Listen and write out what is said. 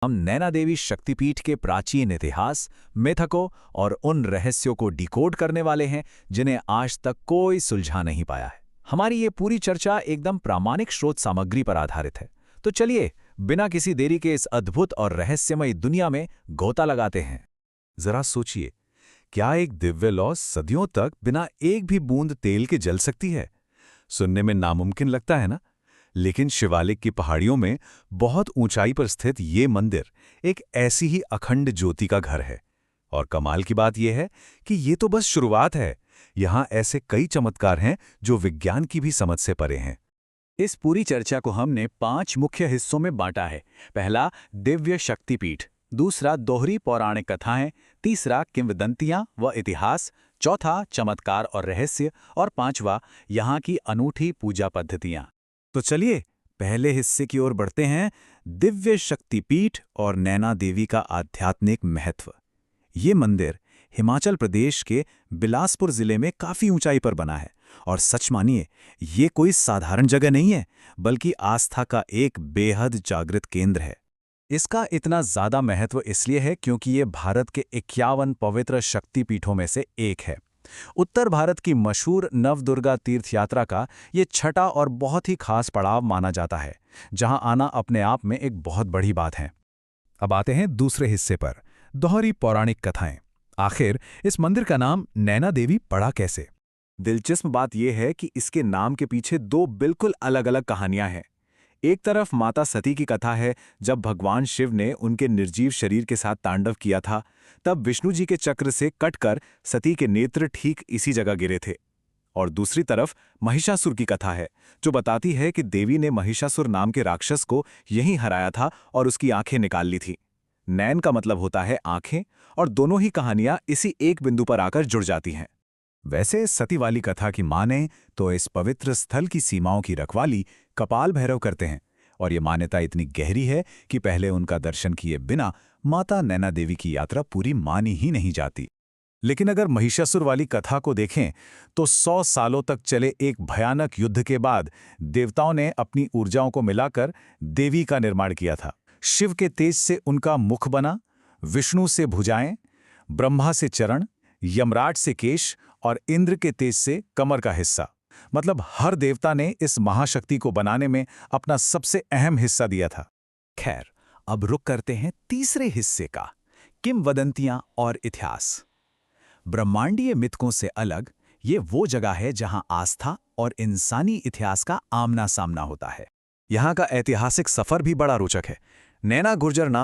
हम नैना देवी शक्तिपीठ के प्राचीन इतिहास, मिथकों और उन रहस्यों को डिकोड करने वाले हैं जिन्हें आज तक कोई सुलझा नहीं पाया है। हमारी ये पूरी चर्चा एकदम प्रामाणिक स्रोत सामग्री पर आधारित है। तो चलिए, बिना किसी देरी के इस अद्भुत और रहस्यमयी दुनिया में गोता लगाते हैं। जरा सोचिए, क्या एक दिव्य लौ सदियों तक बिना एक भी बूंद तेल के जल सकती है? सुनने में नामुमकिन लगता है ना? लेकिन शिवालिक की पहाड़ियों में बहुत ऊंचाई पर स्थित ये मंदिर एक ऐसी ही अखंड ज्योति का घर है। और कमाल की बात यह है कि ये तो बस शुरुआत है। यहाँ ऐसे कई चमत्कार हैं जो विज्ञान की भी समझ से परे हैं। इस पूरी चर्चा को हमने 5 मुख्य हिस्सों में बांटा है। पहला, दिव्य शक्तिपीठ। दूसरा, दोहरी पौराणिक कथाएं। तीसरा, किंवदंतियां व इतिहास। चौथा, चमत्कार और रहस्य। और पांचवा, यहाँ की अनूठी पूजा पद्धतियां। तो चलिए, पहले हिस्से की ओर बढ़ते हैं। दिव्य शक्तिपीठ और नैना देवी का आध्यात्मिक महत्व। ये मंदिर हिमाचल प्रदेश के बिलासपुर जिले में काफी ऊंचाई पर बना है। और सच मानिए, ये कोई साधारण जगह नहीं है, बल्कि आस्था का एक बेहद जागृत केंद्र है। इसका इतना ज्यादा महत्व इसलिए है क्योंकि ये भारत के 51 पवित्र शक्तिपीठों में से एक है। उत्तर भारत की मशहूर नवदुर्गा तीर्थ यात्रा का ये छठा और बहुत ही खास पड़ाव माना जाता है, जहां आना अपने आप में एक बहुत बड़ी बात है। अब आते हैं दूसरे हिस्से पर, दोहरी पौराणिक कथाएं। आखिर इस मंदिर का नाम नैना देवी पड़ा कैसे? दिलचस्प बात यह है कि इसके नाम के पीछे 2 बिल्कुल अलग-अलग कहानियां हैं। एक तरफ माता सती की कथा है, जब भगवान शिव ने उनके निर्जीव शरीर के साथ तांडव किया था, तब विष्णु जी के चक्र से कटकर सती के नेत्र ठीक इसी जगह गिरे थे। और दूसरी तरफ महिषासुर की कथा है, जो बताती है कि देवी ने महिषासुर नाम के राक्षस को यहीं हराया था और उसकी आंखें निकाल ली थी। नैन का मतलब होता है आंखें, और दोनों ही कहानियां इसी एक बिंदु पर आकर जुड़ जाती हैं। वैसे सती वाली कथा की माने तो इस पवित्र स्थल की सीमाओं की रखवाली कपाल भैरव करते हैं, और ये मान्यता इतनी गहरी है कि पहले उनका दर्शन किए बिना माता नैना देवी की यात्रा पूरी मानी ही नहीं जाती। लेकिन अगर महिषासुर वाली कथा को देखें तो 100 सालों तक चले एक भयानक युद्ध के बाद देवताओं ने अपनी ऊर्जाओं को मिलाकर देवी का निर्माण किया था। शिव के तेज से उनका मुख बना, विष्णु से भुजाएं, ब्रह्मा से चरण, यमराज से केश और इंद्र के तेज से कमर का हिस्सा। मतलब हर देवता ने इस महाशक्ति को बनाने में अपना सबसे अहम हिस्सा दिया था। खैर, अब रुक करते हैं तीसरे हिस्से का, किंवदंतियां और इतिहास। ब्रह्मांडीय मिथकों से अलग ये वो जगह है जहां आस्था और इंसानी इतिहास का आमना सामना होता है। यहाँ का ऐतिहासिक सफर भी बड़ा रोचक है। नैना गुर्जर नाम